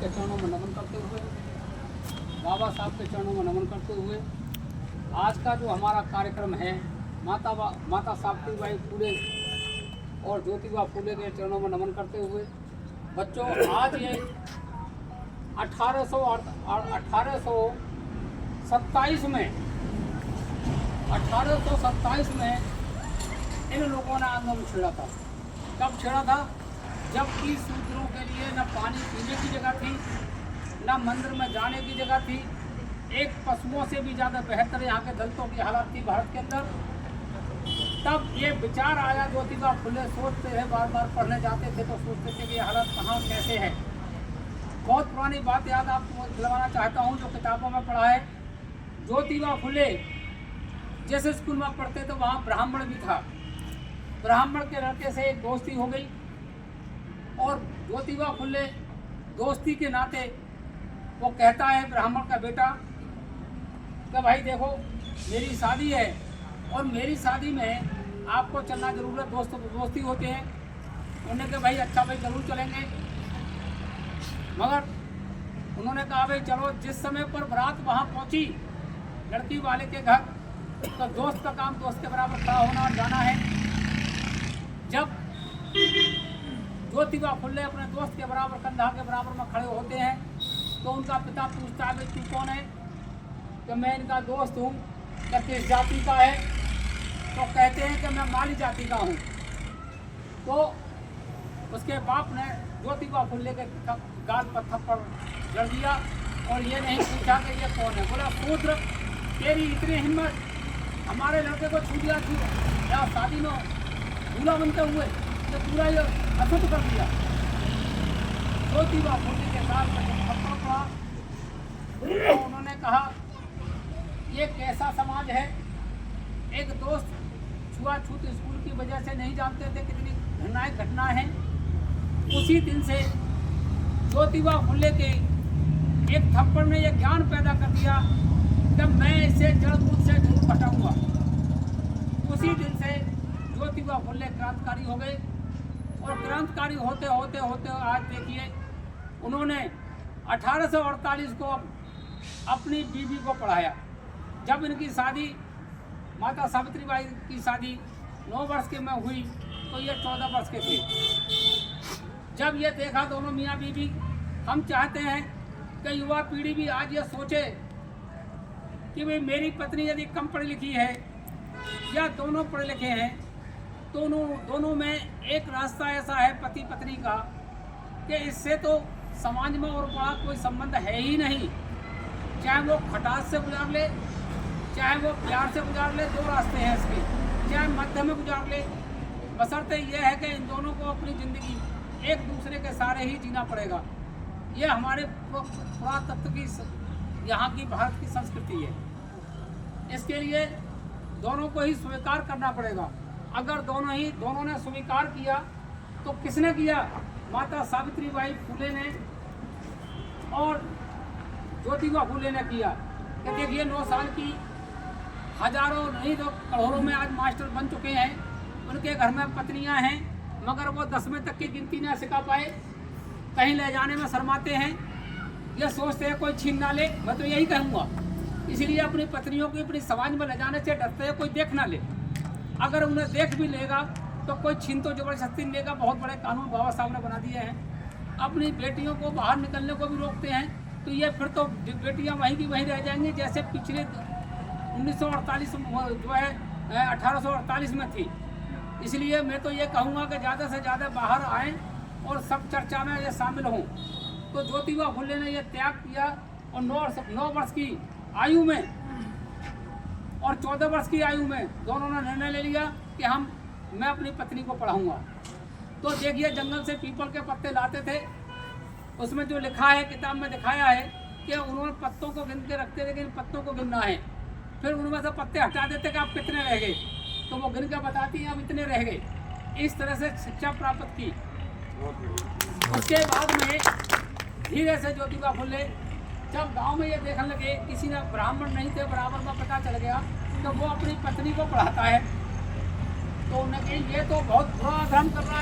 के चरणों में नमन करते हुए, बाबा साहब के चरणों में नमन करते हुए, आज का जो हमारा कार्यक्रम है माता सावित्रीबाई फुले और ज्योतिबा फुले के चरणों में नमन करते हुए, बच्चों आज ये 1827 में इन लोगों ने आंदोलन छेड़ा था। कब छेड़ा था? जबकि शूद्रों के लिए न पानी पीने की जगह थी, न मंदिर में जाने की जगह थी। एक पशुओं से भी ज़्यादा बेहतर यहाँ के दलितों की हालत थी भारत के अंदर। तब ये विचार आया, ज्योतिबा फुले सोचते हैं, बार बार पढ़ने जाते थे तो सोचते थे कि ये हालत कहाँ कैसे है। बहुत पुरानी बात याद आपको दिलवाना चाहता हूँ जो किताबों में पढ़ा है। ज्योतिबा फुले जिस स्कूल में पढ़ते तो वहाँ ब्राह्मण भी था। ब्राह्मण के लड़के से एक दोस्ती हो गई और ज्योतिबा फुले दोस्ती के नाते वो कहता है ब्राह्मण का बेटा कि भाई देखो मेरी शादी है और मेरी शादी में आपको चलना जरूर है, दोस्ती होते हैं। उन्होंने कहा भाई अच्छा भाई जरूर चलेंगे। मगर उन्होंने कहा भाई चलो। जिस समय पर बारात वहाँ पहुँची लड़की वाले के घर, तो दोस्त का काम दोस्त के बराबर खड़ा होना और जाना है। जब ज्योतिबा फुले अपने दोस्त के बराबर कंधा के बराबर में खड़े होते हैं तो उनका पिता पूछता है तू कौन है? कि मैं इनका दोस्त हूँ। कि किस जाति का है? तो कहते हैं कि मैं माली जाति का हूँ। तो उसके बाप ने ज्योतिबा फुले के गाल पर थप्पड़ जड़ दिया और ये नहीं पूछा कि ये कौन है। बोला शूद्र तेरी इतनी हिम्मत, हमारे लड़के को छू दिया क्यों? या शादी में दूल्हा बनते हुए तो पूरा ये अशुद्ध कर दिया। ज्योतिबा फुले के गाल पर जब थप्पड़ पड़ा तो उन्होंने कहा ये कैसा समाज है। एक दोस्त छुआछूत स्कूल की वजह से नहीं जानते थे कितनी घटना है। उसी दिन से ज्योतिबा फुले के एक थप्पड़ ने यह ज्ञान पैदा कर दिया कि मैं इसे जड़ मूल से जरूर हटाऊंगा। उसी दिन से ज्योतिबा फुले क्रांतिकारी हो गए और क्रांतिकारी होते होते होते आज देखिए उन्होंने 1848 को अपनी बीवी को पढ़ाया। जब इनकी शादी माता सावित्रीबाई की शादी 9 वर्ष के में हुई तो ये 14 वर्ष के थे। जब ये देखा दोनों मियाँ बीवी, हम चाहते हैं कि युवा पीढ़ी भी आज ये सोचे कि भाई मेरी पत्नी यदि कम पढ़ी लिखी है या दोनों पढ़े लिखे हैं, दोनों में एक रास्ता ऐसा है पति पत्नी का कि इससे तो समाज में और बड़ा कोई संबंध है ही नहीं। चाहे वो खटास से गुजार ले, चाहे वो प्यार से गुजार ले, 2 रास्ते हैं इसके। चाहे मध्य में गुजार ले, बशर्ते ये है कि इन दोनों को अपनी ज़िंदगी एक दूसरे के सारे ही जीना पड़ेगा। ये हमारे पुरातत्व की यहाँ की भारत की संस्कृति है। इसके लिए दोनों को ही स्वीकार करना पड़ेगा। अगर दोनों ने स्वीकार किया तो किसने किया? माता सावित्रीबाई फुले ने और ज्योतिबा फुले ने किया। कि देखिए 9 साल की हजारों नहीं तो करोड़ों में आज मास्टर बन चुके हैं। उनके घर में पत्नियां हैं मगर वो 10वें तक की गिनती ना सिखा पाए, कहीं ले जाने में शर्माते हैं। ये सोचते हैं कोई छीन ना ले। मैं तो यही कहूँगा, इसलिए अपनी पत्नियों को अपनी समाज में ले जाने से डरते हैं कोई देख ना ले। अगर उन्हें देख भी लेगा तो कोई छीन तो जबरदस्ती नहीं लेगा। बहुत बड़े कानून बाबा साहब ने बना दिए हैं। अपनी बेटियों को बाहर निकलने को भी रोकते हैं। तो ये फिर तो बेटियां वहीं की वहीं रह जाएंगी जैसे पिछले 1948 जो है 1848 में थी। इसलिए मैं तो ये कहूँगा कि ज़्यादा से ज़्यादा बाहर आएँ और सब चर्चा में ये शामिल हों। तो ज्योतिबा फुले ने यह त्याग किया और 9 वर्ष की आयु में और 14 वर्ष की आयु में दोनों ने निर्णय ले लिया कि मैं अपनी पत्नी को पढ़ाऊँगा। तो देखिए जंगल से पीपल के पत्ते लाते थे। उसमें जो लिखा है किताब में दिखाया है कि उन्होंने पत्तों को गिन के रखते थे कि इन पत्तों को गिनना है। फिर उनमें से पत्ते हटा देते कि आप कितने रह गए, तो वो गिन के बताती हैं अब इतने रह गए। इस तरह से शिक्षा प्राप्त की। उसके बाद में धीरे से ज्योतिबा फुले जब गांव में ये देखने लगे किसी ने ब्राह्मण नहीं थे बराबर में पता चल गया तो वो अपनी पत्नी को पढ़ाता है। तो उन्होंने कहा ये तो बहुत बुरा धर्म कर रहा है।